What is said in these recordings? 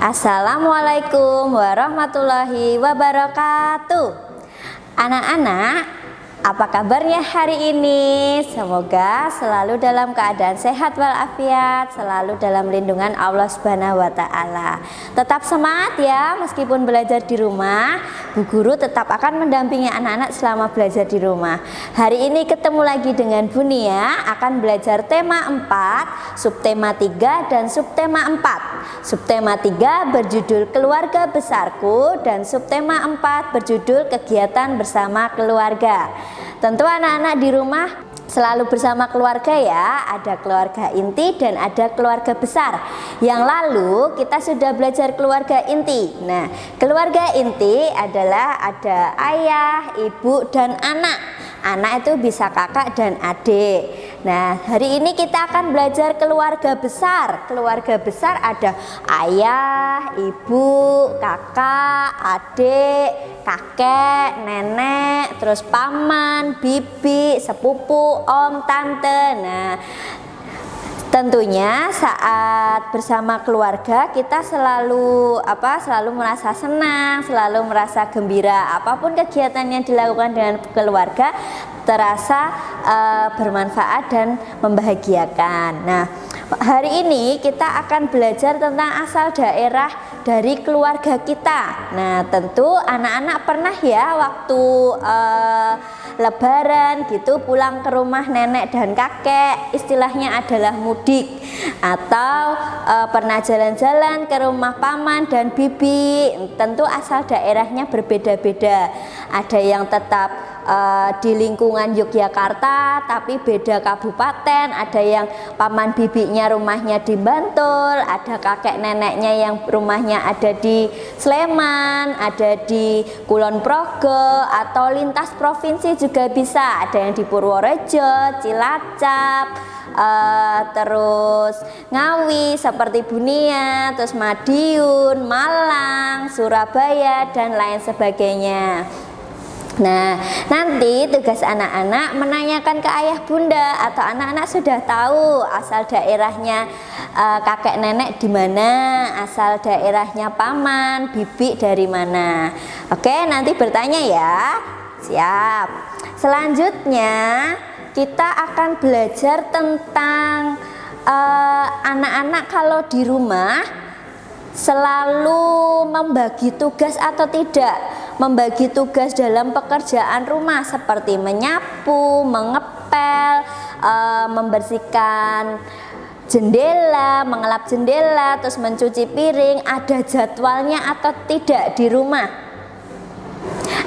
Assalamualaikum warahmatullahi wabarakatuh. Anak-anak, apa kabarnya hari ini? Semoga selalu dalam keadaan sehat walafiat, selalu dalam lindungan Allah Subhanahu wa taala. Tetap semangat ya, meskipun belajar di rumah, Bu Guru tetap akan mendampingi anak-anak selama belajar di rumah. Hari ini ketemu lagi dengan Bu Nia, akan belajar tema 4, subtema 3 dan subtema 4. Subtema 3 berjudul Keluarga Besarku dan subtema 4 berjudul Kegiatan Bersama Keluarga. Tentu anak-anak di rumah selalu bersama keluarga ya, ada keluarga inti dan ada keluarga besar. Yang lalu kita sudah belajar keluarga inti. Nah, keluarga inti adalah ada ayah, ibu, dan anak. Anak itu bisa kakak dan adik. Nah, hari ini kita akan belajar keluarga besar. Keluarga besar ada ayah, ibu, kakak, adik, kakek, nenek, terus paman, bibi, sepupu, om, tante. Nah, tentunya saat bersama keluarga kita selalu merasa senang, selalu merasa gembira. Apapun kegiatan yang dilakukan dengan keluarga terasa bermanfaat dan membahagiakan. Nah, hari ini kita akan belajar tentang asal daerah dari keluarga kita. Nah, tentu anak-anak pernah ya waktu Lebaran gitu pulang ke rumah nenek dan kakek, istilahnya adalah mudik, atau pernah jalan-jalan ke rumah paman dan bibi. Tentu asal daerahnya berbeda-beda. Ada yang tetap di lingkungan Yogyakarta tapi beda kabupaten, ada yang paman bibinya rumahnya di Bantul, ada kakek neneknya yang rumahnya ada di Sleman, ada di Kulon Progo, atau lintas provinsi juga bisa, ada yang di Purworejo, Cilacap, terus Ngawi seperti Bunia, terus Madiun, Malang, Surabaya, dan lain sebagainya. Nah, nanti tugas anak-anak menanyakan ke ayah bunda, atau anak-anak sudah tahu asal daerahnya kakek nenek di mana, asal daerahnya paman, bibi dari mana. Oke, nanti bertanya ya. Siap. Selanjutnya kita akan belajar tentang anak-anak kalau di rumah selalu membagi tugas atau tidak. Membagi tugas dalam pekerjaan rumah seperti menyapu, mengepel, membersihkan jendela, mengelap jendela, terus mencuci piring. Ada jadwalnya atau tidak di rumah?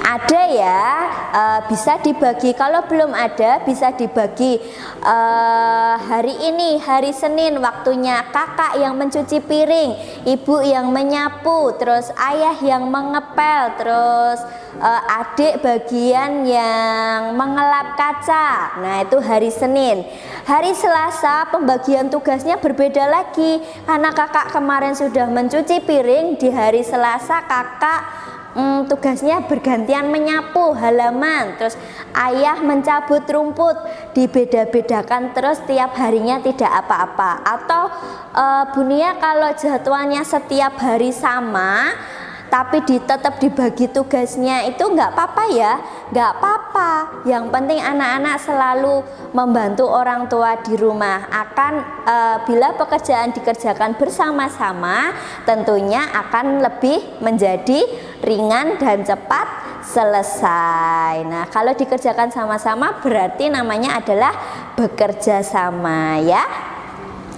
Ada ya, bisa dibagi. Kalau belum ada bisa dibagi. Hari ini hari Senin waktunya kakak yang mencuci piring, ibu yang menyapu, terus ayah yang mengepel, terus adik bagian yang mengelap kaca. Nah, itu hari Senin. Hari Selasa pembagian tugasnya berbeda lagi, karena kakak kemarin sudah mencuci piring. Di hari Selasa kakak tugasnya bergantian menyapu halaman, terus ayah mencabut rumput. Dibeda-bedakan terus tiap harinya, tidak apa-apa. Atau Bunia kalau jadwalnya setiap hari sama tapi tetap dibagi tugasnya, itu nggak apa-apa ya, nggak apa-apa. Yang penting anak-anak selalu membantu orang tua di rumah. Bila pekerjaan dikerjakan bersama-sama, tentunya akan lebih menjadi ringan dan cepat selesai. Nah, kalau dikerjakan sama-sama berarti namanya adalah bekerja sama ya.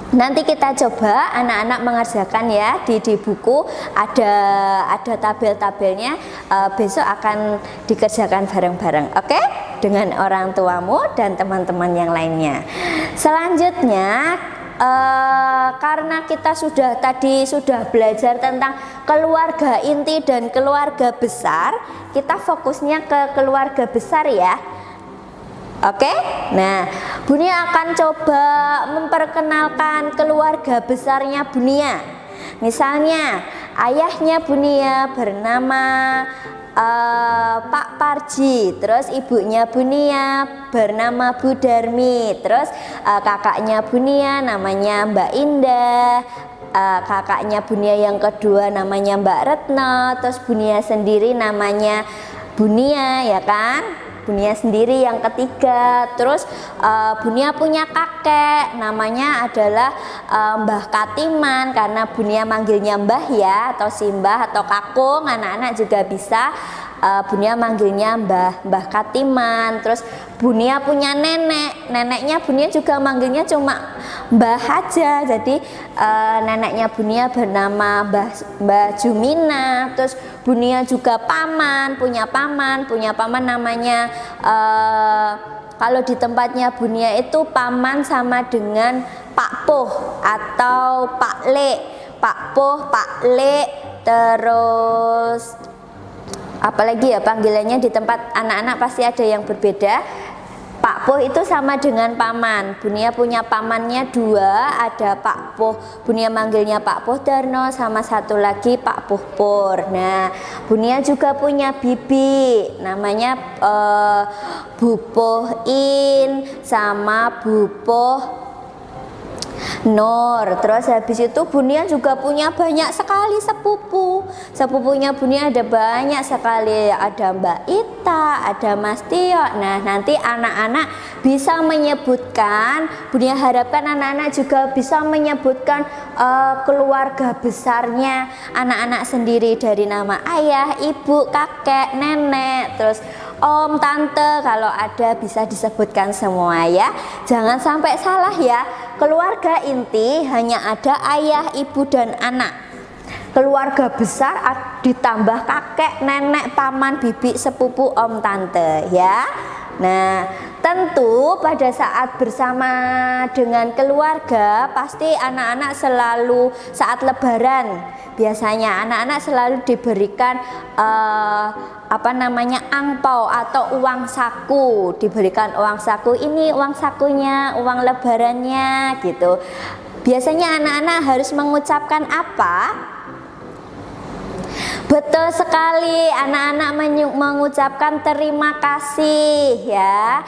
Nanti kita coba anak-anak mengerjakan ya, di buku ada tabel-tabelnya. Besok akan dikerjakan bareng-bareng, oke? Dengan orang tuamu dan teman-teman yang lainnya. Selanjutnya karena kita sudah belajar tentang keluarga inti dan keluarga besar, kita fokusnya ke keluarga besar ya. Oke, nah Bunia akan coba memperkenalkan keluarga besarnya Bunia. Misalnya ayahnya Bunia bernama Pak Parji, terus ibunya Bunia bernama Bu Darmi, terus kakaknya Bunia namanya Mbak Indah, kakaknya Bunia yang kedua namanya Mbak Retno, terus Bunia sendiri namanya Bunia, ya kan? Bunia sendiri yang ketiga. Terus Bunia punya kakek namanya adalah Mbah Katiman, karena Bunia manggilnya Mbah ya, atau Simbah atau Kakung, anak-anak juga bisa. Bunia manggilnya Mbah Katiman. Terus Bunia punya neneknya Bunia juga manggilnya cuma Mbah aja. Jadi neneknya Bunia bernama Mbah Jumina. Terus Bunia juga punya paman namanya kalau di tempatnya Bunia itu paman sama dengan Pak Poh atau Pak Le. Pak Poh, Pak Le, terus apalagi ya panggilannya di tempat anak-anak pasti ada yang berbeda. Pak Poh itu sama dengan paman. Bunia punya pamannya dua, ada Pak Poh, Bunia manggilnya Pak Poh Darno, sama satu lagi Pak Poh Pur. Nah, Bunia juga punya bibi namanya Bu Poh In sama Bu Poh Nur. Terus habis itu Bunia juga punya banyak sekali sepupunya Bunia ada banyak sekali, ada Mbak Ita, ada Mas Tio. Nah, nanti anak-anak bisa menyebutkan, Bunia harapkan anak-anak juga bisa menyebutkan keluarga besarnya anak-anak sendiri, dari nama ayah, ibu, kakek, nenek, terus om, tante, kalau ada bisa disebutkan semua ya. Jangan sampai salah ya. Keluarga inti hanya ada ayah, ibu, dan anak. Keluarga besar ditambah kakek, nenek, paman, bibi, sepupu, om, tante ya. Nah, tentu pada saat bersama dengan keluarga pasti anak-anak selalu saat lebaran biasanya anak-anak selalu diberikan angpau atau uang saku, diberikan uang saku, ini uang sakunya, uang lebarannya gitu. Biasanya anak-anak harus mengucapkan apa? Betul sekali, anak-anak mengucapkan terima kasih ya.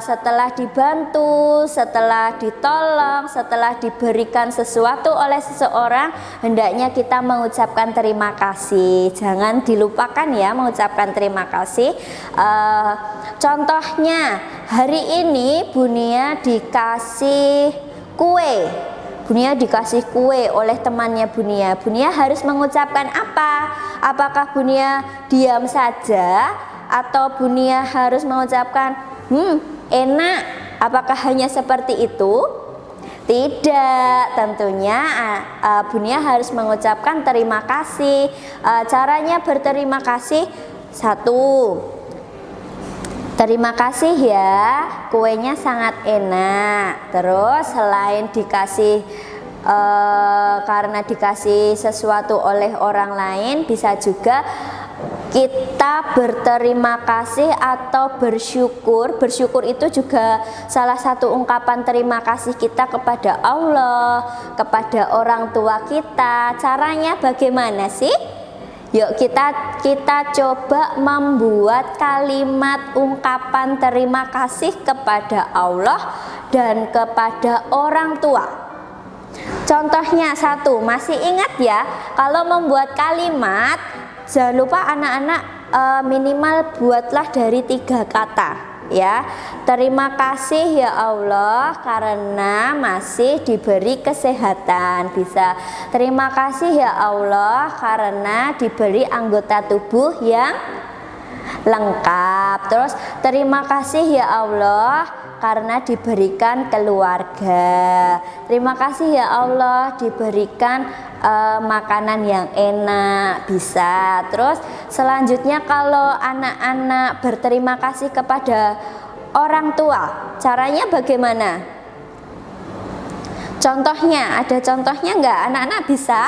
Setelah dibantu, setelah ditolong, setelah diberikan sesuatu oleh seseorang, hendaknya kita mengucapkan terima kasih. Jangan dilupakan ya mengucapkan terima kasih. Contohnya hari ini Bunia dikasih kue. Bunia dikasih kue oleh temannya Bunia. Bunia harus mengucapkan apa? Apakah Bunia diam saja atau Bunia harus mengucapkan enak? Apakah hanya seperti itu? Tidak, tentunya Bunia harus mengucapkan terima kasih. Caranya berterima kasih, satu, terima kasih ya, kuenya sangat enak. Terus selain dikasih karena dikasih sesuatu oleh orang lain, bisa juga kita berterima kasih atau bersyukur. Bersyukur itu juga salah satu ungkapan terima kasih kita kepada Allah, kepada orang tua kita. Caranya bagaimana sih? Yuk kita coba membuat kalimat ungkapan terima kasih kepada Allah dan kepada orang tua. Contohnya satu, masih ingat ya, kalau membuat kalimat jangan lupa anak-anak minimal buatlah dari 3 kata ya. Terima kasih ya Allah karena masih diberi kesehatan. Bisa terima kasih ya Allah karena diberi anggota tubuh yang lengkap. Terus terima kasih ya Allah karena diberikan keluarga. Terima kasih ya Allah diberikan makanan yang enak. Bisa. Terus selanjutnya kalau anak-anak berterima kasih kepada orang tua, caranya bagaimana? Contohnya, ada contohnya enggak? Anak-anak bisa?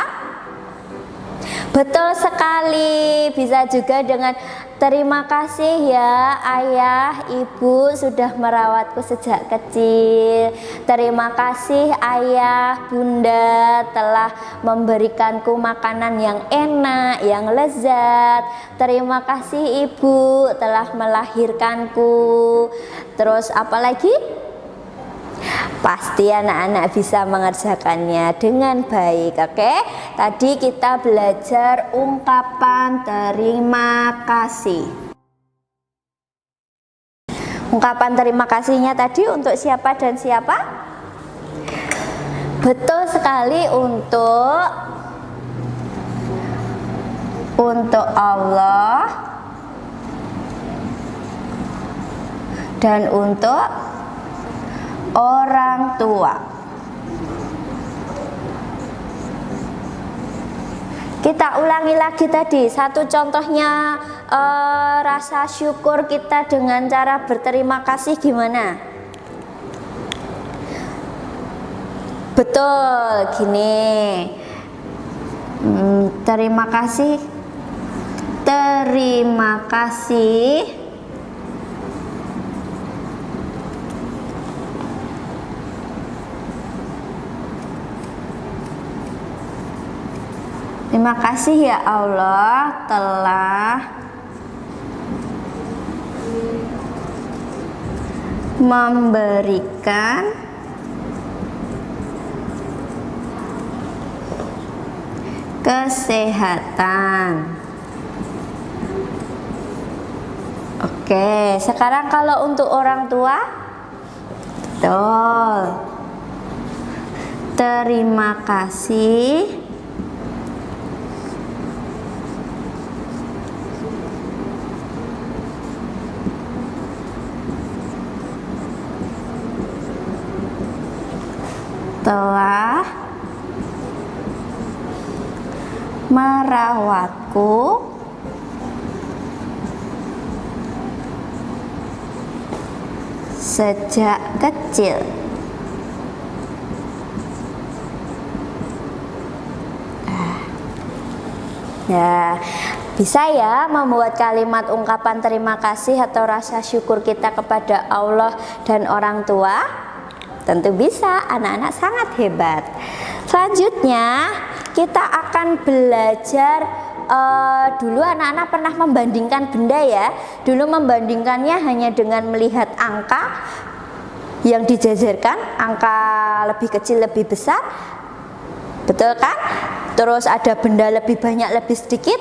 Betul sekali. Bisa juga dengan terima kasih ya ayah, ibu sudah merawatku sejak kecil. Terima kasih ayah, bunda telah memberikanku makanan yang enak, yang lezat. Terima kasih ibu telah melahirkanku. Terus apa lagi? Pasti anak-anak bisa mengerjakannya dengan baik. Oke, tadi kita belajar ungkapan terima kasih. Ungkapan terima kasihnya tadi untuk siapa dan siapa? Betul sekali, untuk Allah dan untuk orang tua. Kita ulangi lagi tadi satu contohnya, rasa syukur kita dengan cara berterima kasih gimana? Betul, gini. Terima kasih. Terima kasih terima kasih ya Allah telah memberikan kesehatan. Oke, sekarang kalau untuk orang tua, betul. Terima kasih telah merawatku sejak kecil. Ya, bisa ya membuat kalimat ungkapan terima kasih atau rasa syukur kita kepada Allah dan orang tua? Tentu bisa, anak-anak sangat hebat. Selanjutnya kita akan belajar, dulu anak-anak pernah membandingkan benda ya. Dulu membandingkannya hanya dengan melihat angka yang dijajarkan, angka lebih kecil lebih besar, betul kan? Terus ada benda lebih banyak lebih sedikit.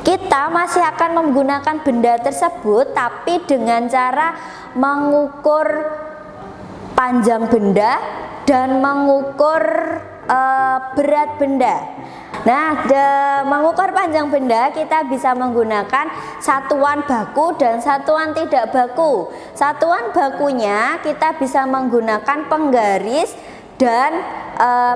Kita masih akan menggunakan benda tersebut tapi dengan cara mengukur panjang benda dan mengukur berat benda. Nah, mengukur panjang benda kita bisa menggunakan satuan baku dan satuan tidak baku. Satuan bakunya kita bisa menggunakan penggaris dan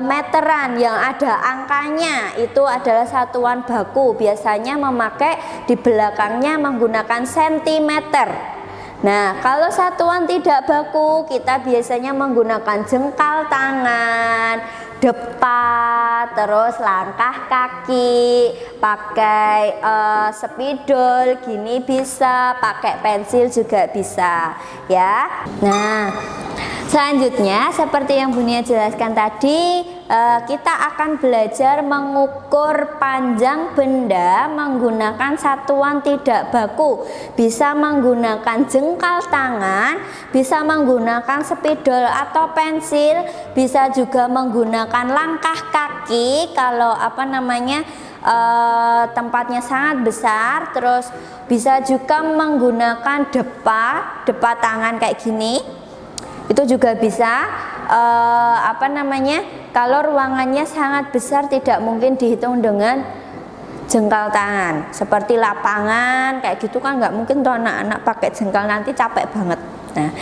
meteran yang ada angkanya, itu adalah satuan baku. Biasanya memakai di belakangnya menggunakan sentimeter. Nah, kalau satuan tidak baku kita biasanya menggunakan jengkal tangan, depat, terus langkah kaki, pakai spidol gini bisa, pakai pensil juga bisa ya. Nah, selanjutnya seperti yang Bu Nia jelaskan tadi, kita akan belajar mengukur panjang benda menggunakan satuan tidak baku. Bisa menggunakan jengkal tangan, bisa menggunakan spidol atau pensil, bisa juga menggunakan langkah kaki kalau tempatnya sangat besar. Terus bisa juga menggunakan depa tangan kayak gini. Itu juga bisa. Kalau ruangannya sangat besar tidak mungkin dihitung dengan jengkal tangan. Seperti lapangan kayak gitu kan nggak mungkin tuh anak-anak pakai jengkal, nanti capek banget. Nah,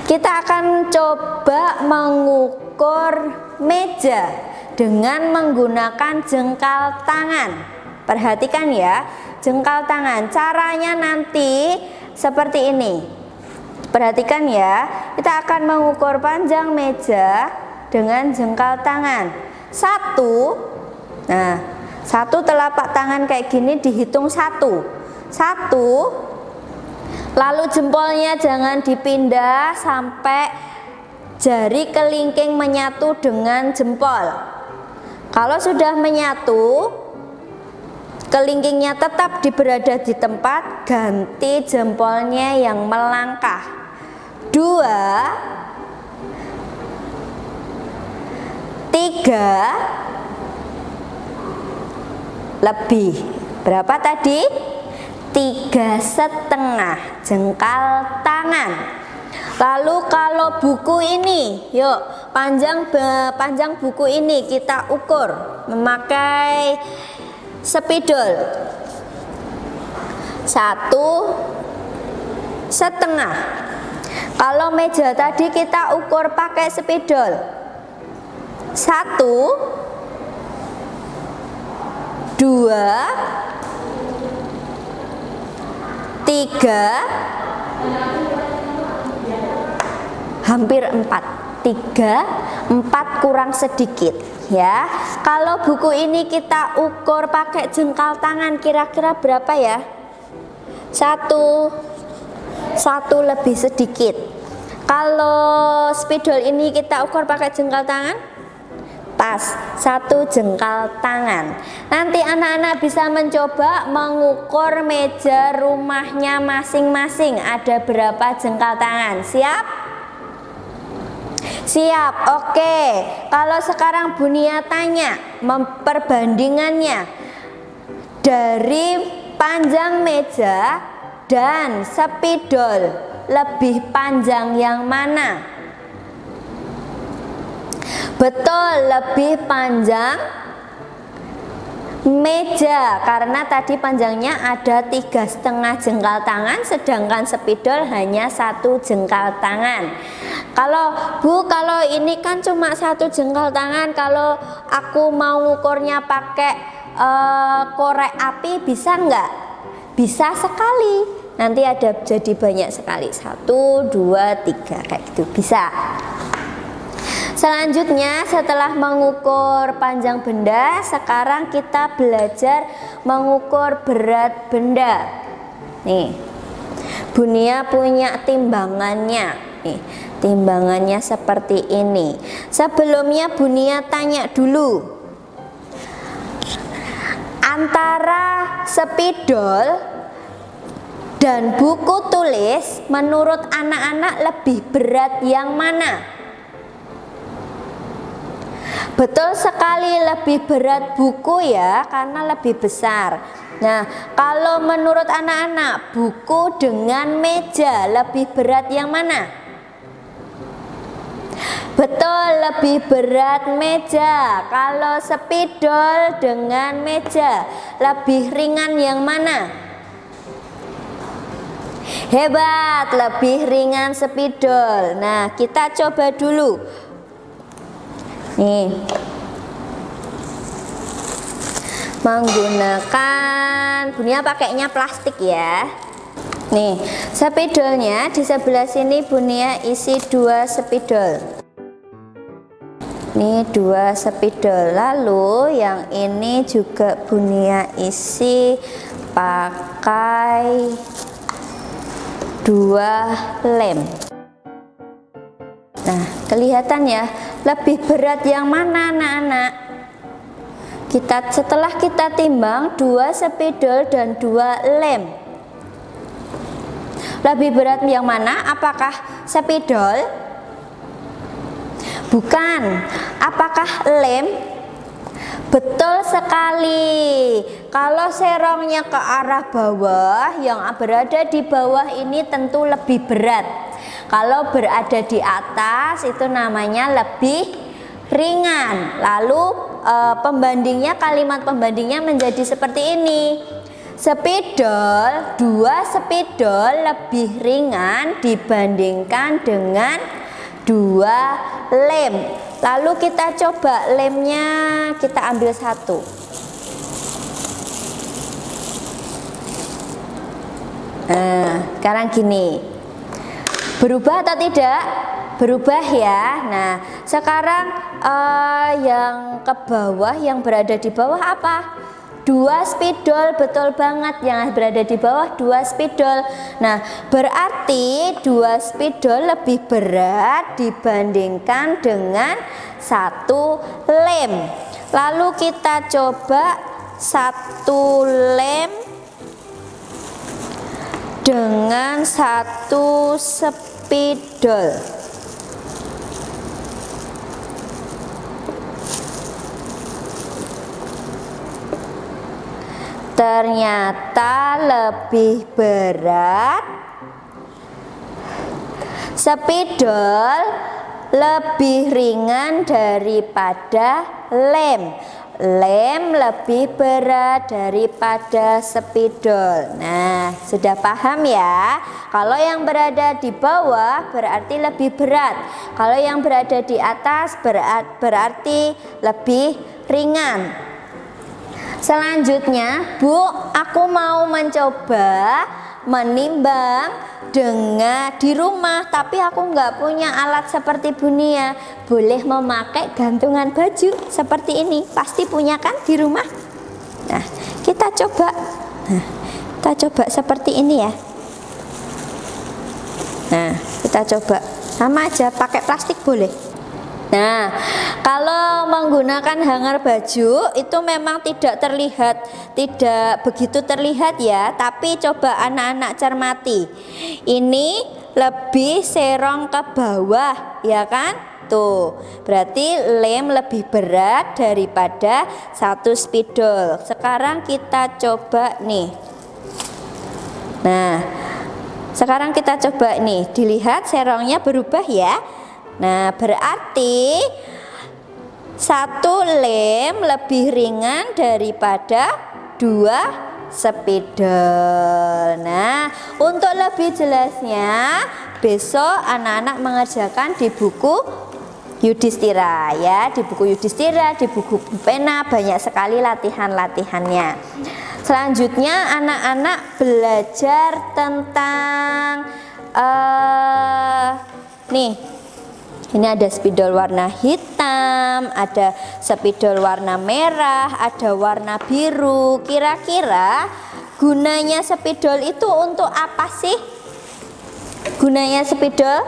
kita akan coba mengukur meja dengan menggunakan jengkal tangan. Perhatikan ya, jengkal tangan. Caranya nanti seperti ini. Perhatikan ya, kita akan mengukur panjang meja dengan jengkal tangan. Satu telapak tangan kayak gini dihitung satu. Lalu jempolnya jangan dipindah sampai jari kelingking menyatu dengan jempol. Kalau sudah menyatu, kelingkingnya tetap berada di tempat, ganti jempolnya yang melangkah. 2, lebih. Berapa tadi? 3,5 jengkal tangan. Lalu kalau buku ini, yuk panjang buku ini kita ukur memakai spidol. 1,5. Kalau meja tadi kita ukur pakai spidol. 1, 2, 3, hampir 4. 3, 4 kurang sedikit ya. Kalau buku ini kita ukur pakai jengkal tangan, kira-kira berapa ya? 1 lebih sedikit. Kalau spidol ini kita ukur pakai jengkal tangan, pas 1 jengkal tangan. Nanti anak-anak bisa mencoba mengukur meja rumahnya masing-masing ada berapa jengkal tangan. Siap? Siap, oke. Kalau sekarang Bunia tanya perbandingannya dari panjang meja dan spidol, lebih panjang yang mana? Betul, lebih panjang meja karena tadi panjangnya ada 3,5 jengkal tangan, sedangkan spidol hanya 1 jengkal tangan. Kalau kalau ini kan cuma 1 jengkal tangan, kalau aku mau ngukurnya pakai korek api bisa nggak? Bisa sekali, nanti ada jadi banyak sekali, 1, 2, 3 kayak gitu bisa. Selanjutnya setelah mengukur panjang benda, sekarang kita belajar mengukur berat benda. Nih, Bunia punya timbangannya. Nih, timbangannya seperti ini. Sebelumnya Bunia tanya dulu, antara spidol dan buku tulis menurut anak-anak lebih berat yang mana? Betul sekali, lebih berat buku ya, karena lebih besar. Nah, kalau menurut anak-anak, buku dengan meja lebih berat yang mana? Betul, lebih berat meja. Kalau spidol dengan meja lebih ringan yang mana? Hebat, lebih ringan spidol. Nah, kita coba dulu. Nih, menggunakan, Bunia pakainya plastik ya. Nih, spidolnya di sebelah sini Bunia isi 2 spidol. Nih 2 spidol. Lalu yang ini juga Bunia isi pakai 2 lem. Nah, kelihatan ya, lebih berat yang mana anak-anak? Setelah kita timbang 2 spidol dan 2 lem, lebih berat yang mana? Apakah spidol? Bukan. Apakah lem? Betul sekali. Kalau serongnya ke arah bawah, yang berada di bawah ini tentu lebih berat. Kalau berada di atas itu namanya lebih ringan. Lalu kalimat pembandingnya menjadi seperti ini. Spidol, 2 spidol lebih ringan dibandingkan dengan 2 lem. Lalu kita coba lemnya, kita ambil 1. Nah, sekarang gini, berubah atau tidak? Berubah ya. Nah, sekarang yang ke bawah, yang berada di bawah apa? 2 spidol, betul banget, yang berada di bawah 2 spidol. Nah, berarti 2 spidol lebih berat dibandingkan dengan 1 lem. Lalu kita coba 1 lem dengan 1 spidol. ternyata lebih berat, spidol lebih ringan daripada lem. Lem lebih berat daripada spidol. Nah, sudah paham ya? Kalau yang berada di bawah berarti lebih berat. Kalau yang berada di atas berarti lebih ringan. Selanjutnya, Bu, aku mau mencoba menimbang dengan di rumah, tapi aku nggak punya alat seperti Bu Nia. Boleh memakai gantungan baju seperti ini, pasti punya kan di rumah. Nah, kita coba seperti ini ya. Nah, kita coba sama aja, pakai plastik boleh. Nah, kalau menggunakan hanger baju itu memang tidak begitu terlihat ya, tapi coba anak-anak cermati. Ini lebih serong ke bawah, ya kan? Tuh, berarti lem lebih berat daripada satu spidol. Sekarang kita coba nih. Nah, sekarang kita coba nih, dilihat serongnya berubah ya. Nah, berarti satu lem lebih ringan daripada dua spidol. Nah, untuk lebih jelasnya besok anak-anak mengerjakan di buku Yudhistira ya, di buku Yudhistira, di buku pena banyak sekali latihan-latihannya. Selanjutnya anak-anak belajar tentang nih. Ini ada spidol warna hitam, ada spidol warna merah, ada warna biru. Kira-kira gunanya spidol itu untuk apa sih? Gunanya spidol?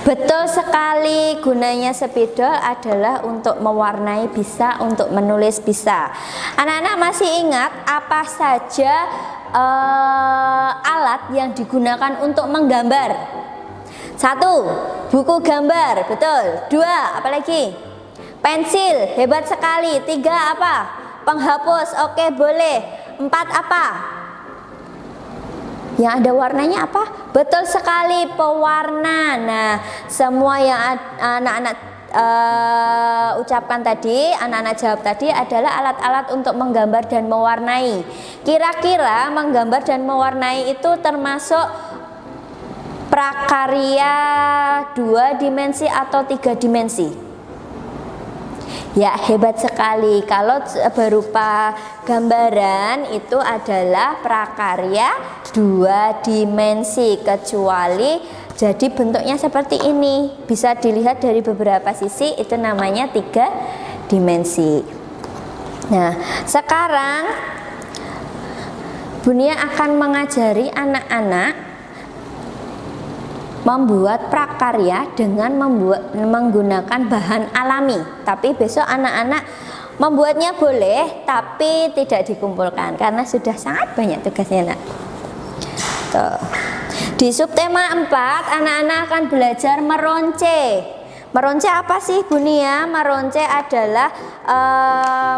Betul sekali, gunanya spidol adalah untuk mewarnai bisa, untuk menulis bisa. Anak-anak masih ingat apa saja alat yang digunakan untuk menggambar? 1, buku gambar, betul. 2, apalagi? Pensil, hebat sekali. 3, apa? Penghapus, oke boleh. 4, apa? Yang ada warnanya apa? Betul sekali, pewarna. Nah, semua yang anak-anak ucapkan tadi, anak-anak jawab tadi adalah alat-alat untuk menggambar dan mewarnai. Kira-kira menggambar dan mewarnai itu termasuk prakarya 2 dimensi atau 3 dimensi? Ya, hebat sekali. Kalau berupa gambaran itu adalah prakarya 2 dimensi, kecuali jadi bentuknya seperti ini. Bisa dilihat dari beberapa sisi, itu namanya 3 dimensi. Nah, sekarang Bu Nia akan mengajari anak-anak membuat prakarya dengan menggunakan bahan alami. Tapi besok anak-anak membuatnya boleh, tapi tidak dikumpulkan karena sudah sangat banyak tugasnya, nak. Tuh. Di subtema 4 anak-anak akan belajar meronce. Meronce apa sih Bu Nia? Meronce adalah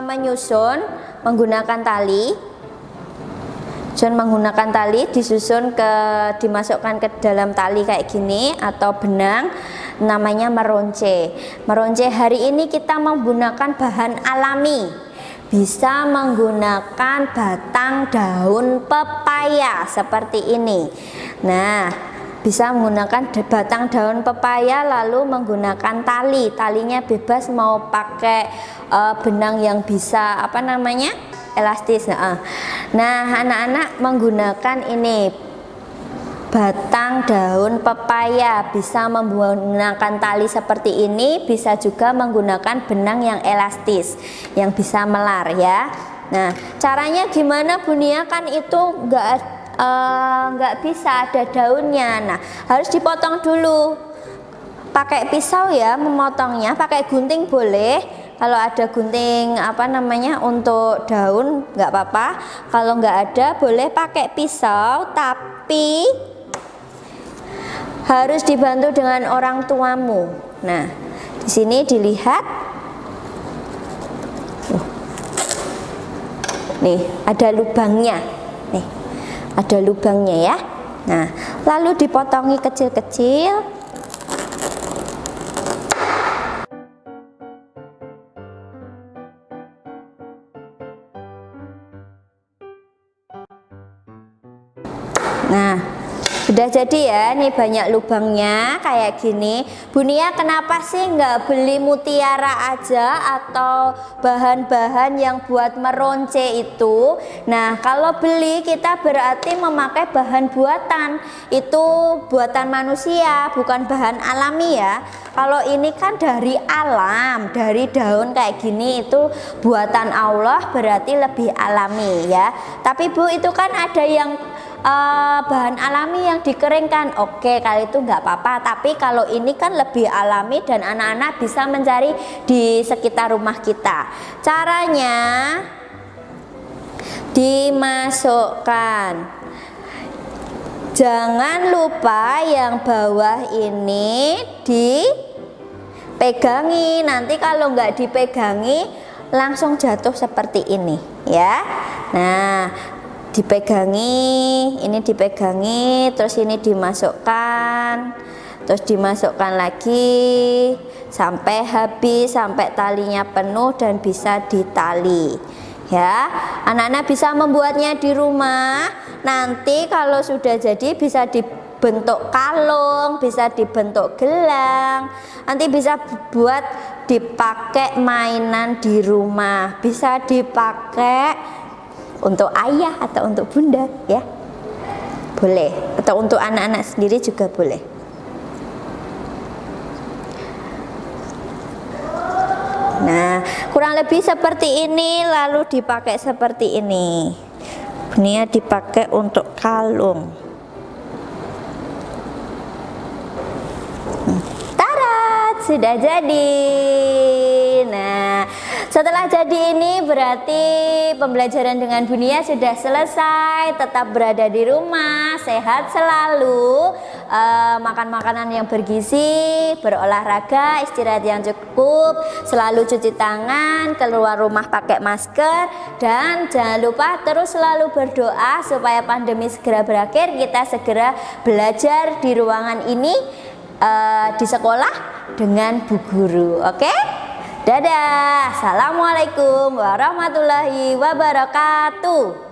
menyusun menggunakan tali. Menggunakan tali disusun dimasukkan ke dalam tali kayak gini atau benang, namanya meronce. Meronce hari ini kita menggunakan bahan alami. Bisa menggunakan batang daun pepaya seperti ini. Nah, bisa menggunakan batang daun pepaya lalu menggunakan tali. Talinya bebas mau pakai benang yang bisa apa namanya? Elastis. Nah, anak-anak menggunakan ini batang daun pepaya, bisa menggunakan tali seperti ini, bisa juga menggunakan benang yang elastis yang bisa melar ya. Nah, caranya gimana Bu Nia? Kan itu nggak bisa ada daunnya. Nah, harus dipotong dulu. Pakai pisau ya memotongnya, pakai gunting boleh. Kalau ada gunting apa namanya untuk daun nggak apa-apa. Kalau nggak ada boleh pakai pisau, tapi harus dibantu dengan orang tuamu. Nah, di sini dilihat. Nih, ada lubangnya. Nih, ada lubangnya ya. Nah, lalu dipotongi kecil-kecil. Nah, sudah jadi ya, nih banyak lubangnya kayak gini. Bu Nia, kenapa sih nggak beli mutiara aja atau bahan-bahan yang buat meronce itu? Nah, kalau beli kita berarti memakai bahan buatan. Itu buatan manusia, bukan bahan alami ya. Kalau ini kan dari alam, dari daun kayak gini, itu buatan Allah, berarti lebih alami ya. Tapi Bu, itu kan ada yang bahan alami yang dikeringkan. Oke, kalau itu nggak apa-apa, tapi kalau ini kan lebih alami dan anak-anak bisa mencari di sekitar rumah kita. Caranya dimasukkan, jangan lupa yang bawah ini dipegangi. Nanti kalau nggak dipegangi langsung jatuh seperti ini ya. Nah, dipegangi, ini dipegangi, terus ini dimasukkan, terus dimasukkan lagi sampai habis, sampai talinya penuh dan bisa ditali ya. Anak-anak bisa membuatnya di rumah. Nanti kalau sudah jadi bisa dibentuk kalung, bisa dibentuk gelang, nanti bisa buat dipakai mainan di rumah, bisa dipakai untuk ayah atau untuk bunda ya, boleh, atau untuk anak-anak sendiri juga boleh. Nah, kurang lebih seperti ini, lalu dipakai seperti ini. Ini dipakai untuk kalung. Tarat, sudah jadi. Nah, setelah jadi ini berarti pembelajaran dengan Bu Nia sudah selesai. Tetap berada di rumah, sehat selalu, makan makanan yang bergizi, berolahraga, istirahat yang cukup, selalu cuci tangan, keluar rumah pakai masker, dan jangan lupa terus selalu berdoa supaya pandemi segera berakhir, kita segera belajar di ruangan ini, di sekolah dengan Bu Guru. Oke? Dadah, assalamualaikum warahmatullahi wabarakatuh.